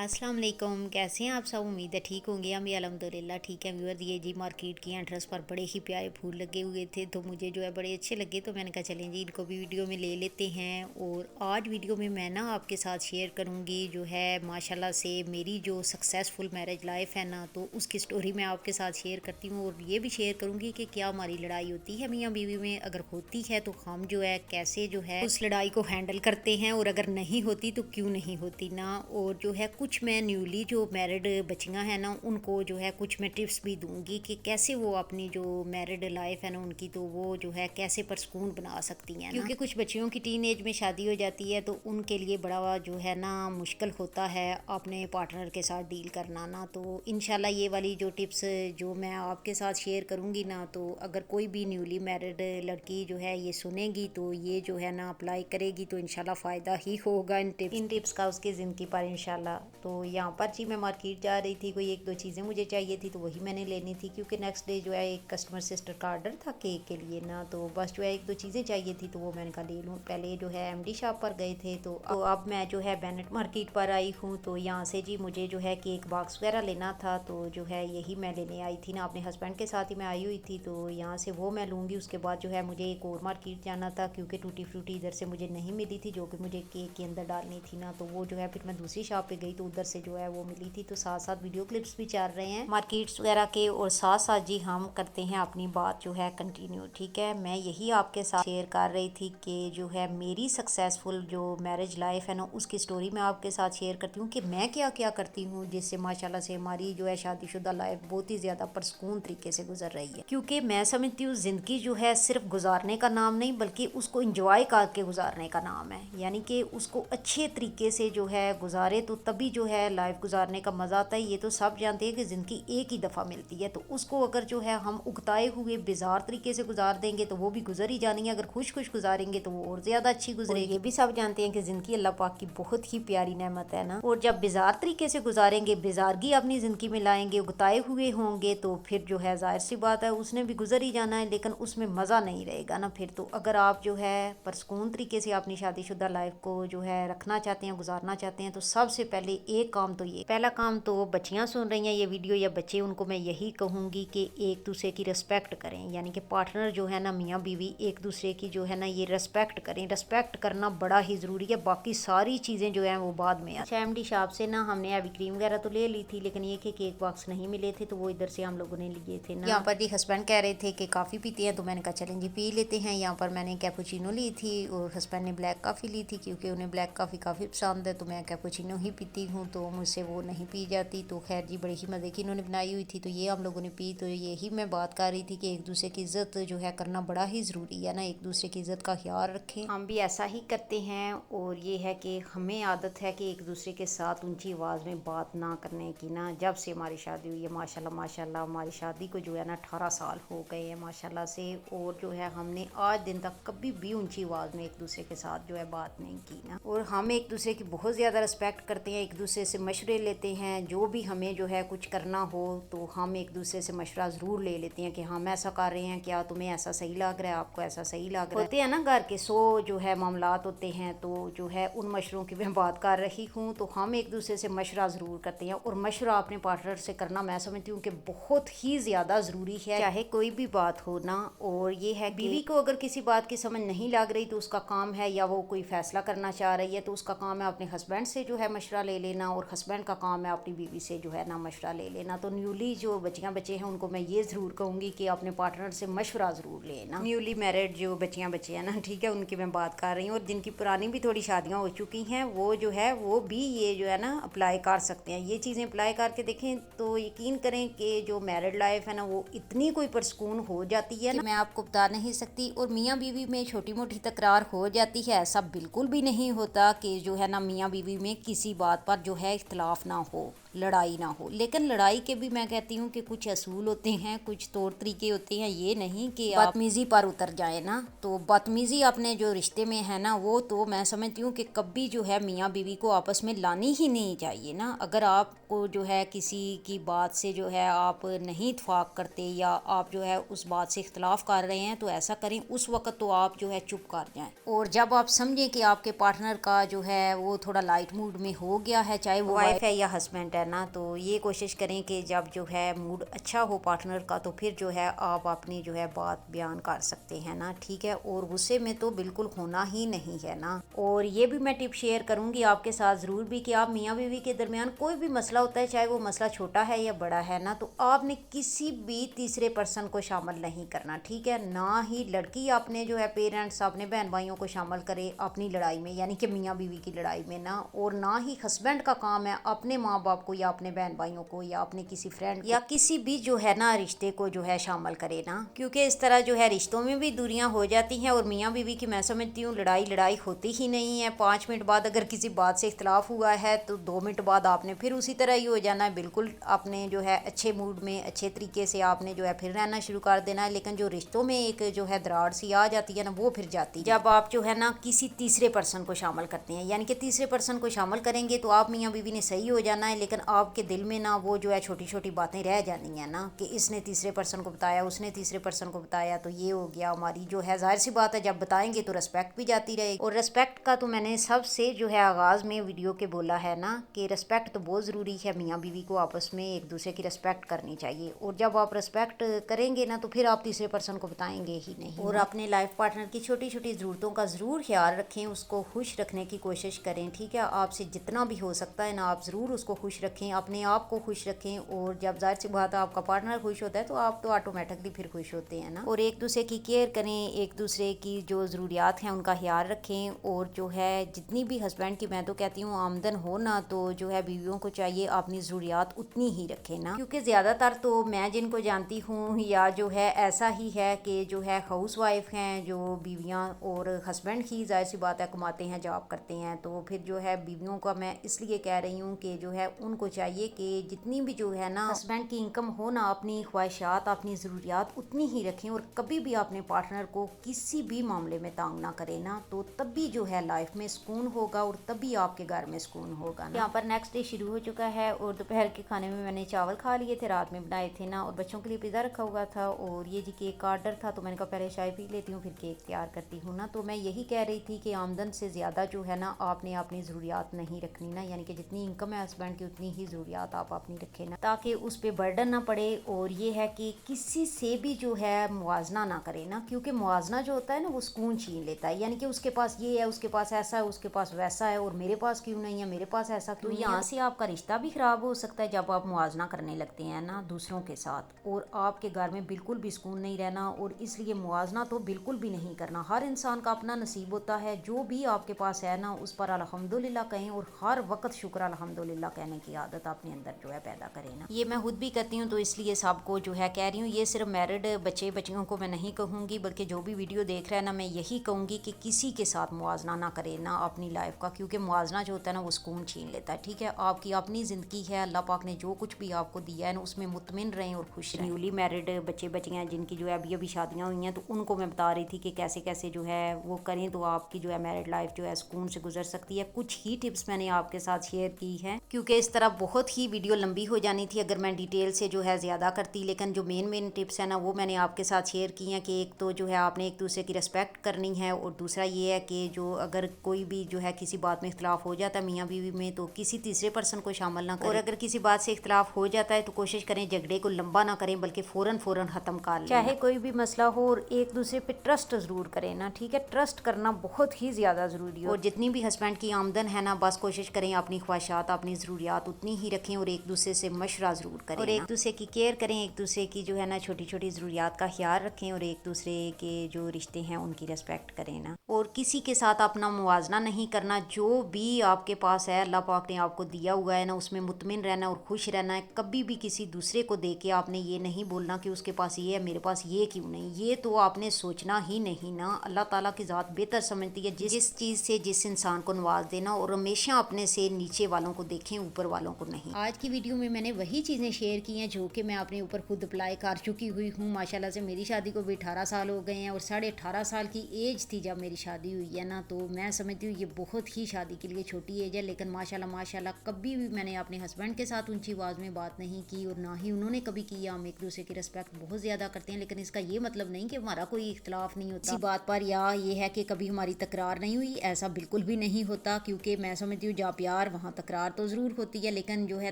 अस्सलाम वालेकुम, कैसे हैं आप सब। उम्मीद है ठीक होंगे। हम भी अल्हम्दुलिल्लाह ठीक है। व्यूअर ये जी मार्केट की एंट्रेंस पर बड़े ही प्यारे फूल लगे हुए थे, तो मुझे जो है बड़े अच्छे लगे, तो मैंने कहा चलें जी इनको भी वीडियो में ले लेते हैं। और आज वीडियो में मैं ना आपके साथ शेयर करूँगी जो है माशाल्लाह से मेरी जो सक्सेसफुल मैरिज लाइफ है ना, तो उसकी स्टोरी मैं आपके साथ शेयर करती हूँ। और ये भी शेयर करूँगी कि क्या हमारी लड़ाई होती है मियाँ बीवी में, अगर होती है तो हम जो है कैसे जो है उस लड़ाई को हैंडल करते हैं, और अगर नहीं होती तो क्यों नहीं होती ना। और जो है कुछ मैं न्यूली जो मैरिड बच्चियां हैं ना, उनको जो है कुछ मैं टिप्स भी दूंगी कि कैसे वो अपनी जो मैरिड लाइफ है ना उनकी, तो वो जो है कैसे परसकून बना सकती हैं। क्योंकि कुछ बच्चियों की टीन एज में शादी हो जाती है, तो उनके लिए बड़ा जो है ना मुश्किल होता है अपने पार्टनर के साथ डील करना ना। तो इंशाल्लाह ये वाली जो टिप्स जो मैं आपके साथ शेयर करूँगी ना, तो अगर कोई भी न्यूली मैरिड लड़की जो है ये सुनेगी, तो ये जो है ना अप्लाई करेगी, तो इंशाल्लाह फ़ायदा ही होगा इन टिप्स का उसकी ज़िंदगी पर इंशाल्लाह। तो यहाँ पर जी मैं मार्केट जा रही थी, कोई एक दो चीज़ें मुझे चाहिए थी, तो वही मैंने लेनी थी, क्योंकि नेक्स्ट डे जो है एक कस्टमर सिस्टर का ऑर्डर था केक के लिए ना। तो बस जो है एक दो चीज़ें चाहिए थी, तो वो मैंने कहा ले लूँ। पहले जो है एमडी शॉप पर गए थे, तो अब मैं जो है बेनेट मार्केट पर आई हूँ। तो यहाँ से जी मुझे जो है केक बॉक्स वगैरह लेना था, तो जो है यही मैं लेने आई थी ना, अपने हस्बैंड के साथ ही मैं आई हुई थी। तो यहाँ से वो मैं लूँगी। उसके बाद जो है मुझे एक और मार्केट जाना था, क्योंकि टूटी फ्रूटी इधर से मुझे नहीं मिली थी जो कि मुझे केक के अंदर डालनी थी ना। तो वो जो है फिर मैं दूसरी शॉप पे गई, तो उधर से जो है वो मिली थी। तो साथ साथ वीडियो क्लिप्स भी चल रहे हैं मार्केट्स वगैरह के, और साथ साथ जी हम करते हैं अपनी बात जो है कंटिन्यू। ठीक है, मैं यही आपके साथ शेयर कर रही थी कि जो है मेरी सक्सेसफुल जो मैरिज लाइफ है ना, उसकी स्टोरी मैं आपके साथ शेयर करती हूँ कि मैं क्या क्या करती हूँ, जिससे माशाल्लाह से हमारी जो है शादीशुदा लाइफ बहुत ही ज़्यादा परसकून तरीके से गुजर रही है। क्योंकि मैं समझती हूँ ज़िंदगी जो है सिर्फ गुजारने का नाम नहीं, बल्कि उसको इंजॉय करके गुजारने का नाम है। यानी कि उसको अच्छे तरीके से जो है गुजारे, तो तभी जो है लाइफ गुजारने का मज़ा आता है। ये तो सब जानते हैं कि ज़िंदगी एक ही दफ़ा मिलती है, तो उसको अगर जो है हम उगताए हुए बेजार तरीके से गुजार देंगे, तो वो भी गुजर ही जानी है। अगर खुश खुश गुजारेंगे तो वो और ज़्यादा अच्छी गुजरेगी। ये भी सब जानते हैं कि ज़िंदगी अल्लाह पाक की बहुत ही प्यारी नेमत है ना। और जब बेजार तरीके से गुजारेंगे, बेजारगी अपनी ज़िंदगी में लाएंगे, उगताए हुए होंगे, तो फिर जो है जाहिर सी बात है उसने भी गुजर ही जाना है, लेकिन उसमें मज़ा नहीं रहेगा ना फिर। तो अगर आप जो है परसकून तरीके से अपनी शादीशुदा लाइफ को जो है रखना चाहते हैं, गुजारना चाहते हैं, तो सबसे पहले एक काम तो ये पहला काम तो बच्चियां सुन रही हैं ये वीडियो या बच्चे, उनको मैं यही कहूँगी कि एक दूसरे की रिस्पेक्ट करें। यानी कि पार्टनर जो है ना, मियाँ बीवी एक दूसरे की जो है ना ये रिस्पेक्ट करें। रिस्पेक्ट करना बड़ा ही ज़रूरी है, बाकी सारी चीज़ें जो हैं वो बाद में। अच्छा, एमडी शॉप से ना हमने अभी क्रीम वगैरह तो ले ली थी, लेकिन ये कि केक बॉक्स नहीं मिले थे, तो वो इधर से हम लोगों ने लिए थे ना। यहाँ पर जी हस्बैंड कह रहे थे कि काफ़ी पीते हैं, तो मैंने कहा चलें जी पी लेते हैं। यहाँ पर मैंने कैपुचिनो ली थी और हस्बैंड ने ब्लैक कॉफ़ी ली थी, क्योंकि उन्हें ब्लैक कॉफ़ी काफ़ी पसंद है। तो मैं कैपुचिनो ही पीती हूँ, तो मुझसे वो नहीं पी जाती। तो खैर जी बड़ी ही मज़े की इन्होंने बनाई हुई थी, तो ये हम लोगों ने पी। तो यही मैं बात कर रही थी कि एक दूसरे की इज़्ज़त जो है करना बड़ा ही ज़रूरी है ना, एक दूसरे की इज़्ज़त का ख्याल रखें। हम भी ऐसा ही करते हैं। और ये है कि हमें आदत है कि एक दूसरे के साथ ऊंची आवाज़ में बात ना करने की ना। जब से हमारी शादी हुई है माशाल्लाह माशाल्लाह, हमारी शादी को जो है ना 18 साल हो गए हैं माशाल्लाह से। और जो है हमने आज दिन तक कभी भी ऊंची आवाज़ में एक दूसरे के साथ जो है बात नहीं की ना। और हम एक दूसरे की बहुत ज़्यादा रिस्पेक्ट करते हैं, एक दूसरे से मशवरे लेते हैं। जो भी हमें जो है कुछ करना हो, तो हम एक दूसरे से मशवरा ज़रूर ले लेते हैं कि हम ऐसा कर रहे हैं, क्या तुम्हें ऐसा सही लग रहा है, आपको ऐसा सही लग रहा है। होते हैं ना घर के 100 जो है मामलात होते हैं, तो जो है उन मशवरों की मैं बात कर रही हूँ। तो हम एक दूसरे से मशवरा ज़रूर करते हैं, और मशवरा अपने पार्टनर से करना मैं समझती हूँ कि बहुत ही ज़्यादा ज़रूरी है, चाहे कोई भी बात हो ना। और ये है बीवी को अगर किसी बात की समझ नहीं लग रही, तो उसका काम है, या वो कोई फैसला करना चाह रही है, तो उसका काम है अपने हस्बैंड से जो है मशवरा ले लेना, और हस्बैंड का काम है अपनी बीवी से जो है ना मशवरा ले लेना। तो न्यूली जो बच्चियां बच्चे हैं उनको मैं ये ज़रूर कहूँगी कि अपने पार्टनर से मशवरा ज़रूर लेना। न्यूली मैरिड जो बच्चियां बच्चे हैं ना, ठीक है, उनकी मैं बात कर रही हूँ। और जिनकी पुरानी भी थोड़ी शादियाँ हो चुकी हैं, वो जो है वो भी ये जो है ना अप्लाई कर सकते हैं। ये चीज़ें अप्लाई करके देखें, तो यकीन करें कि जो मैरिड लाइफ है ना, वो इतनी कोई परसकून हो जाती है ना, मैं आपको बता नहीं सकती। और मियाँ बीवी में छोटी मोटी तकरार हो जाती है, ऐसा बिल्कुल भी नहीं होता कि जो है ना मियाँ बीवी में किसी बात पर जो है इख्तलाफ ना हो। लड़ाई ना हो। लेकिन लड़ाई के भी मैं कहती हूँ कि कुछ असूल होते हैं, कुछ तौर तरीके होते हैं, ये नहीं कि बदतमीज़ी पर उतर जाए ना। तो बदतमीज़ी अपने जो रिश्ते में है ना, वो तो मैं समझती हूँ कि कभी जो है मियाँ बीवी को आपस में लानी ही नहीं चाहिए ना। अगर आपको जो है किसी की बात से जो है आप नहीं इत्फाक करते या आप जो है उस बात से इख्तलाफ कर रहे हैं, तो ऐसा करें उस वक्त तो आप जो है चुप कर जाएं। और जब आप समझें कि आपके पार्टनर का जो है वो थोड़ा लाइट मूड में हो गया है, चाहे वो वाइफ है या हस्बैंड है ना, तो ये कोशिश करें कि जब जो है मूड अच्छा हो पार्टनर का, तो फिर जो है आप अपनी जो है बात बयान कर सकते हैं ना, ठीक है। और गुस्से में तो बिल्कुल होना ही नहीं है ना। और ये भी मैं टिप शेयर करूंगी आपके साथ ज़रूर भी कि आप मियाँ बीवी के दरमियान कोई भी मसला होता है, चाहे वो मसला छोटा है या बड़ा है ना, तो आपने किसी भी तीसरे पर्सन को शामिल नहीं करना, ठीक है। ना ही लड़की आपने जो है पेरेंट्स अपने बहन भाइयों को शामिल करे अपनी लड़ाई में, यानी कि मियाँ बीवी की लड़ाई में ना। और ना ही हस्बैंड का काम है अपने माँ बाप को या अपने बहन भाइयों को या अपने किसी फ्रेंड या किसी भी जो है ना रिश्ते को जो है शामिल करे ना, क्योंकि इस तरह जो है रिश्तों में भी दूरियां हो जाती हैं। और मियाँ बीवी की मैं समझती हूँ लड़ाई होती ही नहीं है। 5 मिनट बाद अगर किसी बात से इख्तलाफ हुआ है तो 2 मिनट बाद आपने फिर उसी तरह ही हो जाना है। बिल्कुल आपने जो है अच्छे मूड में अच्छे तरीके से आपने जो है फिर रहना शुरू कर देना है। लेकिन जो रिश्तों में एक जो है दरार सी आ जाती है ना, वो फिर जाती है जब आप जो है ना किसी तीसरे पर्सन को शामिल करते हैं। यानी कि तीसरे पर्सन को शामिल करेंगे तो आप मियाँ बीवी ने सही हो जाना है, लेकिन आपके दिल में ना वो जो है छोटी छोटी बातें रह जानी है ना, कि इसने तीसरे पर्सन को बताया, उसने तीसरे पर्सन को बताया, तो ये हो गया हमारी जो है। जाहिर सी बात है जब बताएंगे तो रिस्पेक्ट भी जाती रहेगी। और रिस्पेक्ट का तो मैंने सबसे जो है आगाज़ में वीडियो के बोला है ना कि रिस्पेक्ट तो बहुत ज़रूरी है। मियाँ बीवी को आपस में एक दूसरे की रिस्पेक्ट करनी चाहिए। और जब आप रिस्पेक्ट करेंगे ना, तो फिर आप तीसरे पर्सन को बताएंगे ही नहीं। और अपने लाइफ पार्टनर की छोटी छोटी ज़रूरतों का ज़रूर ख्याल रखें, उसको खुश रखने की कोशिश करें, ठीक है। आपसे जितना भी हो सकता है ना, आप ज़रूर उसको खुश रखें, अपने आप को खुश रखें। और जब जाहिर सी बात है आपका पार्टनर खुश होता है तो आप तो ऑटोमेटिकली फिर खुश होते हैं ना। और एक दूसरे की केयर करें, एक दूसरे की जो ज़रूरियात हैं उनका ख्याल रखें। और जो है जितनी भी हस्बैंड की मैं तो कहती हूँ आमदन हो ना, तो जो है बीवियों को चाहिए अपनी ज़रूरियात उतनी ही रखें ना। क्योंकि ज़्यादातर तो मैं जिनको जानती हूँ या जो है ऐसा ही है कि जो है हाउस वाइफ हैं जो बीवियाँ, और हस्बैंड ही जाहिर सी बात है कमाते हैं, जॉब करते हैं। तो फिर जो है बीवियों का मैं इसलिए कह रही हूँ कि जो है उनको चाहिए कि जितनी भी जो है ना हस्बैंड की इनकम हो ना, अपनी ख्वाहिशात अपनी ज़रूरियात उतनी ही रखें। और कभी भी अपने पार्टनर को किसी भी मामले में तंग ना करें ना, तो तभी जो है लाइफ में सुकून होगा और तभी आपके घर में सुकून होगा ना। यहाँ पर नेक्स्ट डे शुरू हो चुका है और दोपहर के खाने में मैंने चावल खा लिए थे, रात में बनाए थे ना, और बच्चों के लिए पिज़्ज़ा रखा हुआ था। और ये जी केक का ऑर्डर था, तो मैंने कहा पहले चाय पी लेती हूँ फिर केक तैयार करती हूँ ना। तो मैं यही कह रही थी कि आमदन से ज़्यादा जो है ना आपने अपनी ज़रूरियात नहीं रखनी ना, यानी कि जितनी इनकम है हस्बैंड की उतनी ही ज़रूरियात आप अपनी रखें ना, ताकि उस पर बर्डन ना पड़े। और ये है कि किसी से भी जो है मुआवजना ना करें ना, क्योंकि मुआवजना जो होता है ना वो सुकून छीन लेता है। यानी कि उसके पास ये है, उसके पास ऐसा है, उसके पास वैसा है, और मेरे पास क्यों नहीं है, मेरे पास ऐसा क्यों। तो यहाँ से आपका रिश्ता भी ख़राब हो सकता है जब आप मुआवजना करने लगते हैं ना दूसरों के साथ, और आपके घर में बिल्कुल भी सुकून नहीं रहना। और इसलिए मुआवजना तो बिल्कुल भी नहीं करना। हर इंसान का अपना नसीब होता है, जो भी आपके पास है ना उस पर अल्हम्दुलिल्लाह कहें, और हर वक्त शुक्र अल्हम्दुलिल्लाह कहने की आदत अपने अंदर जो है पैदा करें ना। ये मैं खुद भी करती हूँ, तो इसलिए सबको जो है कह रही हूँ। ये सिर्फ मैरिड बच्चे बच्चियों को मैं नहीं कहूँगी, बल्कि जो भी वीडियो देख रहा है ना, मैं यही कहूँगी कि किसी के साथ मुआवजना ना करें ना अपनी लाइफ का, क्योंकि मुआवजना जो होता है ना वो सुकून छीन लेता है, ठीक है। आपकी अपनी ज़िंदगी है, अल्लाह पाक ने जो कुछ भी आपको दिया है ना उसमें मुतमिन रहें और खुश रहें। न्यूली मैरिड बच्चे बच्चियाँ जिनकी जो है अभी अभी शादियाँ हुई हैं, तो उनको मैं बता रही थी कि कैसे कैसे जो है वो करें तो आपकी जो है मैरिड लाइफ जो है सुकून से गुजर सकती है। कुछ ही टिप्स मैंने आपके साथ शेयर की है, क्योंकि इस तरह बहुत ही वीडियो लंबी हो जानी थी अगर मैं डिटेल से जो है ज़्यादा करती। लेकिन जो मेन टिप्स है ना वो मैंने आपके साथ शेयर की हैं कि एक तो जो है आपने एक दूसरे की रिस्पेक्ट करनी है, और दूसरा ये है कि जो अगर कोई भी जो है किसी बात में इख्तलाफ हो जाता है मियाँ बीवी में, तो किसी तीसरे पर्सन को शामिल ना करें। और अगर किसी बात से इख्तलाफ हो जाता है तो कोशिश करें झगड़े को लंबा ना करें, बल्कि फ़ौरन ख़त्म कर लें, चाहे कोई भी मसला हो। और एक दूसरे पे ट्रस्ट ज़रूर करें ना, ठीक है। ट्रस्ट करना बहुत ही ज़्यादा ज़रूरी है। और जितनी भी हस्बैंड की आमदन है ना, बस कोशिश करें अपनी ख्वाहिशात अपनी ज़रूरियात उतनी ही रखें, और एक दूसरे से मशवरा ज़रूर करें, और एक दूसरे की केयर करें, एक दूसरे की जो है ना छोटी छोटी ज़रूरियात का ख्याल रखें, और एक दूसरे के जो रिश्ते हैं उनकी रिस्पेक्ट करें ना। और किसी के साथ अपना मुआवजना नहीं करना। जो भी आपके पास है अल्लाह पाक ने आपको दिया हुआ है ना, उसमें मुतमिन रहना और खुश रहना है। कभी भी किसी दूसरे को देख के आपने ये नहीं बोलना कि उसके पास ये है मेरे पास ये क्यों नहीं, ये तो आपने सोचना ही नहीं ना। अल्लाह ताला की ज़ात बेहतर समझती है जिस चीज़ से जिस इंसान को नवाज देना, और हमेशा अपने से नीचे वालों को देखें ऊपर वालों वालों को नहीं। आज की वीडियो में मैंने वही चीज़ें शेयर की हैं जो कि मैं अपने ऊपर खुद अप्लाई कर चुकी हुई हूँ। माशाल्लाह से मेरी शादी को भी 18 साल हो गए हैं और 18.5 साल की एज थी जब मेरी शादी हुई है ना, तो मैं समझती हूँ ये बहुत ही शादी के लिए छोटी एज है। लेकिन माशाल्लाह कभी भी मैंने अपने हस्बैंड के साथ ऊंची आवाज़ में बात नहीं की और ना ही उन्होंने कभी किया। हम एक दूसरे की रिस्पेक्ट बहुत ज़्यादा करते हैं, लेकिन इसका ये मतलब नहीं कि हमारा कोई इख्तलाफ नहीं होता इसी बात पर, या ये है कि कभी हमारी तकरार नहीं हुई, ऐसा बिल्कुल भी नहीं होता। क्योंकि मैं समझती हूँ जहाँ प्यार वहाँ तकरार तो ज़रूर होती है, लेकिन जो है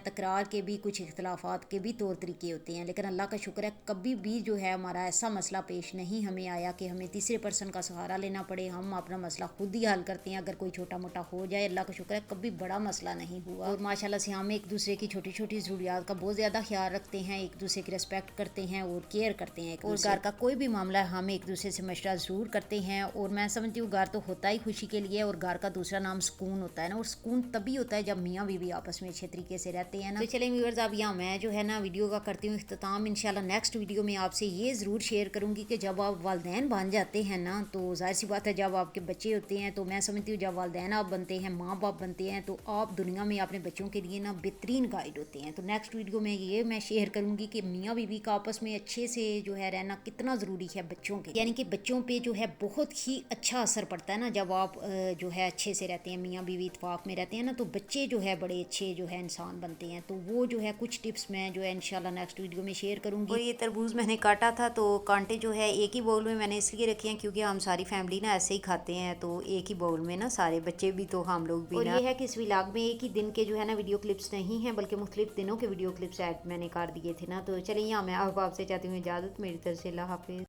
तकरार के भी कुछ इख्तलाफात के भी तौर तरीके होते हैं। लेकिन अल्लाह का शुक्र है कभी भी जो है हमारा ऐसा मसला पेश नहीं हमें आया कि हमें तीसरे पर्सन का सहारा लेना पड़े। हम अपना मसला खुद ही हल करते हैं। अगर कोई छोटा मोटा हो जाए, अल्लाह का शुक्र है कभी बड़ा मसला नहीं हुआ। और माशाल्लाह से हम एक दूसरे की छोटी छोटी ज़रूरियात का बहुत ज़्यादा ख्याल रखते हैं, एक दूसरे की रिस्पेक्ट करते हैं और केयर करते हैं। और घर का कोई भी मामला हम एक दूसरे से मशवरा ज़रूर करते हैं। और मैं समझती हूँ घर तो होता ही खुशी के लिए, और घर का दूसरा नाम सुकून होता है ना। और सुकून तभी होता है जब मियाँ बीवी आपस में अच्छे तरीके से रहते हैं ना। तो चलें व्यूअर्स, अब यहाँ मैं जो है ना वीडियो का करती हूँ इख्तिताम। इंशाल्लाह नेक्स्ट वीडियो में आपसे ये ज़रूर शेयर करूँगी कि जब आप वालिदैन बन जाते हैं ना, तो जाहिर सी बात है जब आपके बच्चे होते हैं, तो मैं समझती हूँ जब वालिदैन आप बनते हैं, माँ बाप बनते हैं, तो आप दुनिया में अपने बच्चों के लिए ना बेहतरीन गाइड होते हैं। तो नेक्स्ट वीडियो में ये मैं शेयर करूँगी कि मियाँ बीवी का आपस में अच्छे से जो है रहना कितना ज़रूरी है बच्चों के, यानी कि बच्चों पे जो है बहुत ही अच्छा असर पड़ता है ना जब आप जो है अच्छे से रहते हैं, मियाँ बीवी इत्तेफाक में रहते हैं ना, तो बच्चे जो है बड़े अच्छे जो है इंसान बनते हैं। तो वो जो है कुछ टिप्स मैं जो है इंशाल्लाह नेक्स्ट वीडियो में शेयर करूँगी। और ये तरबूज मैंने काटा था, तो कांटे जो है एक ही बाउल में मैंने इसलिए रखे हैं क्योंकि हम सारी फैमिली ना ऐसे ही खाते हैं, तो एक ही बाउल में ना सारे बच्चे भी तो हम लोग भी। और ये है कि इस व्लॉग में एक ही दिन के जो है ना वीडियो क्लिप्स नहीं हैं, बल्कि मुख्तलिफ दिनों के वीडियो क्लिप्स ऐड मैंने कर दिए थे ना। तो चलिए यहाँ मैं अब आपसे चाहती हूँ इजाज़त, मेरी तरफ से अल्लाह हाफिज़।